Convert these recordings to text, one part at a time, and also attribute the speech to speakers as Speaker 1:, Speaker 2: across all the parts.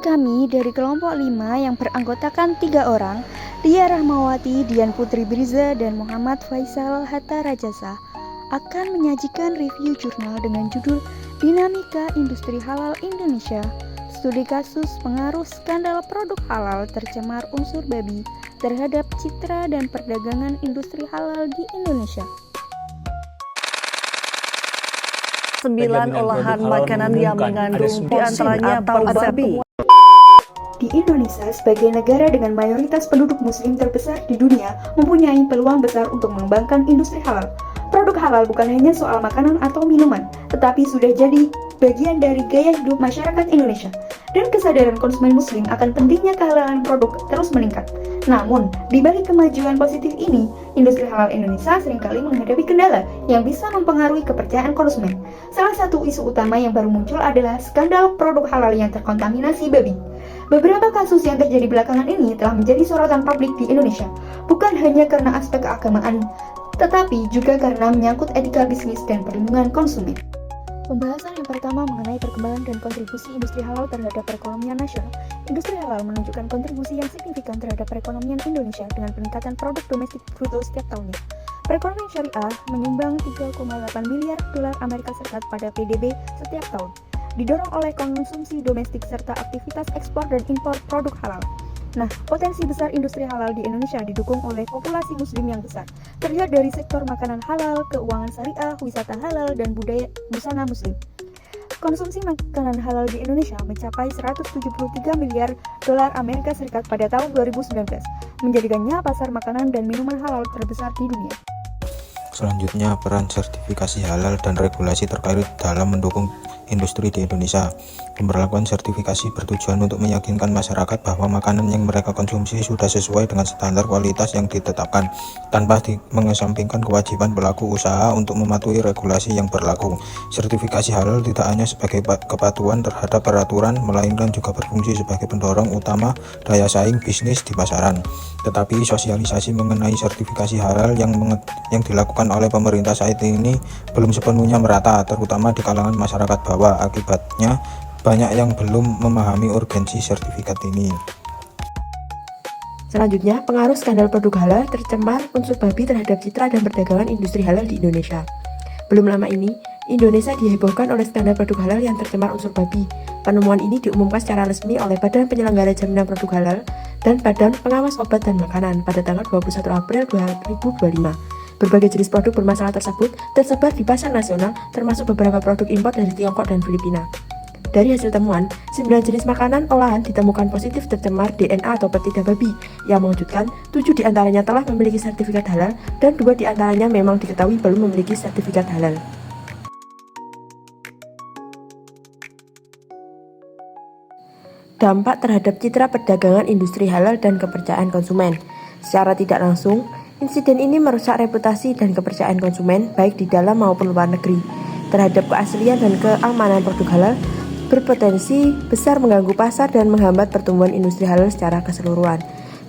Speaker 1: Kami dari kelompok 5 yang beranggotakan 3 orang, Lia Rahmawati, Dian Putri Briza, dan Muhammad Faisal Hatta Rajasa, akan menyajikan review jurnal dengan judul Dinamika Industri Halal Indonesia, Studi Kasus Pengaruh Skandal Produk Halal Tercemar Unsur Babi terhadap Citra dan Perdagangan Industri Halal di Indonesia.
Speaker 2: 9 olahan makanan yang mengandung diantaranya bau babi.
Speaker 1: Di Indonesia, sebagai negara dengan mayoritas penduduk muslim terbesar di dunia, mempunyai peluang besar untuk mengembangkan industri halal. Produk halal bukan hanya soal makanan atau minuman, tetapi sudah jadi bagian dari gaya hidup masyarakat Indonesia. Dan kesadaran konsumen muslim akan pentingnya kehalalan produk terus meningkat. Namun, di balik kemajuan positif ini, industri halal Indonesia seringkali menghadapi kendala yang bisa mempengaruhi kepercayaan konsumen. Salah satu isu utama yang baru muncul adalah skandal produk halal yang terkontaminasi babi. Beberapa kasus yang terjadi belakangan ini telah menjadi sorotan publik di Indonesia, bukan hanya karena aspek keagamaan, tetapi juga karena menyangkut etika bisnis dan perlindungan konsumen. Pembahasan yang pertama mengenai perkembangan dan kontribusi industri halal terhadap perekonomian nasional. Industri halal menunjukkan kontribusi yang signifikan terhadap perekonomian Indonesia dengan peningkatan produk domestik bruto setiap tahunnya. Perekonomian syariah menyumbang 3,8 miliar dolar Amerika Serikat pada PDB setiap tahun, didorong oleh konsumsi domestik serta aktivitas ekspor dan impor produk halal. Nah, potensi besar industri halal di Indonesia didukung oleh populasi muslim yang besar, terlihat dari sektor makanan halal, keuangan syariah, wisata halal, dan budaya busana muslim. Konsumsi makanan halal di Indonesia mencapai 173 miliar dolar Amerika Serikat pada tahun 2019, menjadikannya pasar makanan dan minuman halal terbesar di dunia.
Speaker 3: Selanjutnya, peran sertifikasi halal dan regulasi terkait dalam mendukung industri di Indonesia. Pemberlakuan sertifikasi bertujuan untuk meyakinkan masyarakat bahwa makanan yang mereka konsumsi sudah sesuai dengan standar kualitas yang ditetapkan, tanpa mengesampingkan kewajiban pelaku usaha untuk mematuhi regulasi yang berlaku. Sertifikasi halal tidak hanya sebagai kepatuhan terhadap peraturan, melainkan juga berfungsi sebagai pendorong utama daya saing bisnis di pasaran. Tetapi sosialisasi mengenai sertifikasi halal yang dilakukan oleh pemerintah saat ini belum sepenuhnya merata, terutama di kalangan masyarakat bawah. Akibatnya, banyak yang belum memahami urgensi sertifikat ini.
Speaker 4: Selanjutnya, pengaruh skandal produk halal tercemar unsur babi terhadap citra dan perdagangan industri halal di Indonesia. Belum lama ini, Indonesia dihebohkan oleh skandal produk halal yang tercemar unsur babi. Penemuan ini diumumkan secara resmi oleh Badan Penyelenggara Jaminan Produk Halal dan Badan Pengawas Obat dan Makanan pada tanggal 21 April 2025. Berbagai jenis produk bermasalah tersebut tersebar di pasar nasional, termasuk beberapa produk impor dari Tiongkok dan Filipina. Dari hasil temuan, 9 jenis makanan olahan ditemukan positif tercemar DNA atau petidah babi. Yang mengejutkan, 7 diantaranya telah memiliki sertifikat halal dan 2 diantaranya memang diketahui belum memiliki sertifikat halal. Dampak terhadap citra perdagangan industri halal dan kepercayaan konsumen. Secara tidak langsung, insiden ini merusak reputasi dan kepercayaan konsumen baik di dalam maupun luar negeri terhadap keaslian dan keamanan produk halal, berpotensi besar mengganggu pasar dan menghambat pertumbuhan industri halal secara keseluruhan.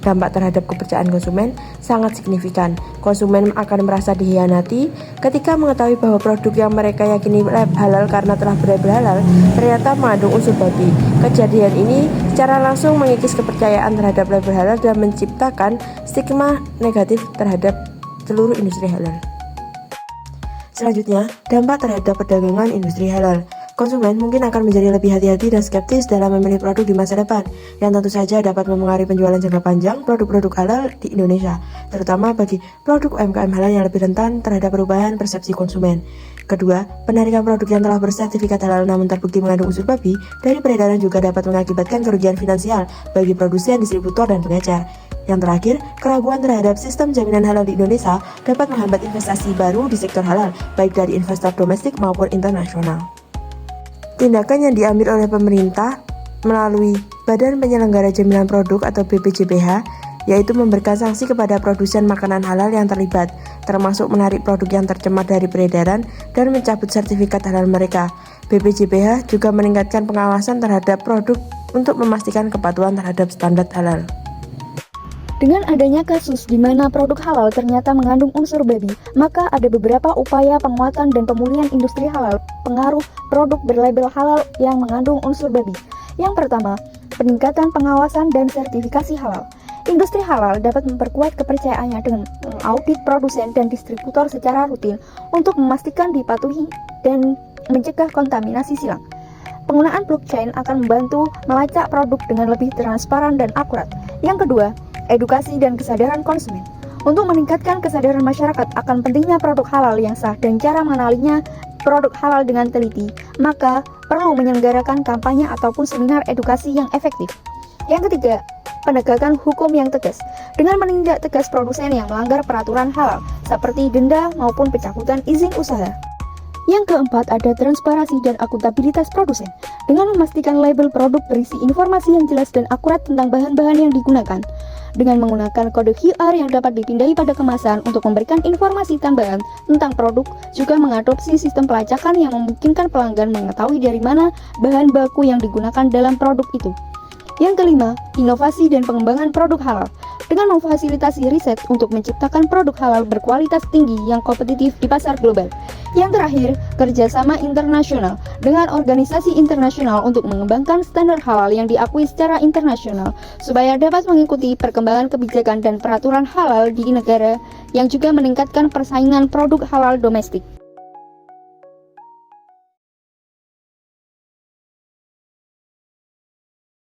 Speaker 4: Dampak terhadap kepercayaan konsumen sangat signifikan. Konsumen akan merasa dihianati ketika mengetahui bahwa produk yang mereka yakini halal karena telah berlabel halal ternyata mengandung unsur babi. Kejadian ini secara langsung mengikis kepercayaan terhadap label halal dan menciptakan stigma negatif terhadap seluruh industri halal. Selanjutnya, dampak terhadap perdagangan industri halal. Konsumen mungkin akan menjadi lebih hati-hati dan skeptis dalam memilih produk di masa depan, yang tentu saja dapat mempengaruhi penjualan jangka panjang produk-produk halal di Indonesia, terutama bagi produk UMKM halal yang lebih rentan terhadap perubahan persepsi konsumen. Kedua, penarikan produk yang telah bersertifikat halal namun terbukti mengandung unsur babi dari peredaran juga dapat mengakibatkan kerugian finansial bagi produsen, distributor, dan pengecer. Yang terakhir, keraguan terhadap sistem jaminan halal di Indonesia dapat menghambat investasi baru di sektor halal, baik dari investor domestik maupun internasional. Tindakan yang diambil oleh pemerintah melalui Badan Penyelenggara Jaminan Produk atau BPJPH, yaitu memberikan sanksi kepada produsen makanan halal yang terlibat, termasuk menarik produk yang tercemar dari peredaran dan mencabut sertifikat halal mereka. BPJPH juga meningkatkan pengawasan terhadap produk untuk memastikan kepatuhan terhadap standar halal.
Speaker 1: Dengan adanya kasus di mana produk halal ternyata mengandung unsur babi, maka ada beberapa upaya penguatan dan pemulihan industri halal pengaruh produk berlabel halal yang mengandung unsur babi. Yang pertama, peningkatan pengawasan dan sertifikasi halal. Industri halal dapat memperkuat kepercayaannya dengan mengaudit produsen dan distributor secara rutin untuk memastikan dipatuhi dan mencegah kontaminasi silang. Penggunaan blockchain akan membantu melacak produk dengan lebih transparan dan akurat. Yang kedua, edukasi dan kesadaran konsumen. Untuk meningkatkan kesadaran masyarakat akan pentingnya produk halal yang sah dan cara mengenalinya produk halal dengan teliti, maka perlu menyelenggarakan kampanye ataupun seminar edukasi yang efektif. Yang ketiga, penegakan hukum yang tegas. Dengan menindak tegas produsen yang melanggar peraturan halal, seperti denda maupun pencabutan izin usaha. Yang keempat, ada transparansi dan akuntabilitas produsen. Dengan memastikan label produk berisi informasi yang jelas dan akurat tentang bahan-bahan yang digunakan. Dengan menggunakan kode QR yang dapat dipindai pada kemasan untuk memberikan informasi tambahan tentang produk, juga mengadopsi sistem pelacakan yang memungkinkan pelanggan mengetahui dari mana bahan baku yang digunakan dalam produk itu. Yang kelima, inovasi dan pengembangan produk halal. Dengan memfasilitasi riset untuk menciptakan produk halal berkualitas tinggi yang kompetitif di pasar global. Yang terakhir, kerjasama internasional dengan organisasi internasional untuk mengembangkan standar halal yang diakui secara internasional, supaya dapat mengikuti perkembangan kebijakan dan peraturan halal di negara yang juga meningkatkan persaingan produk halal domestik.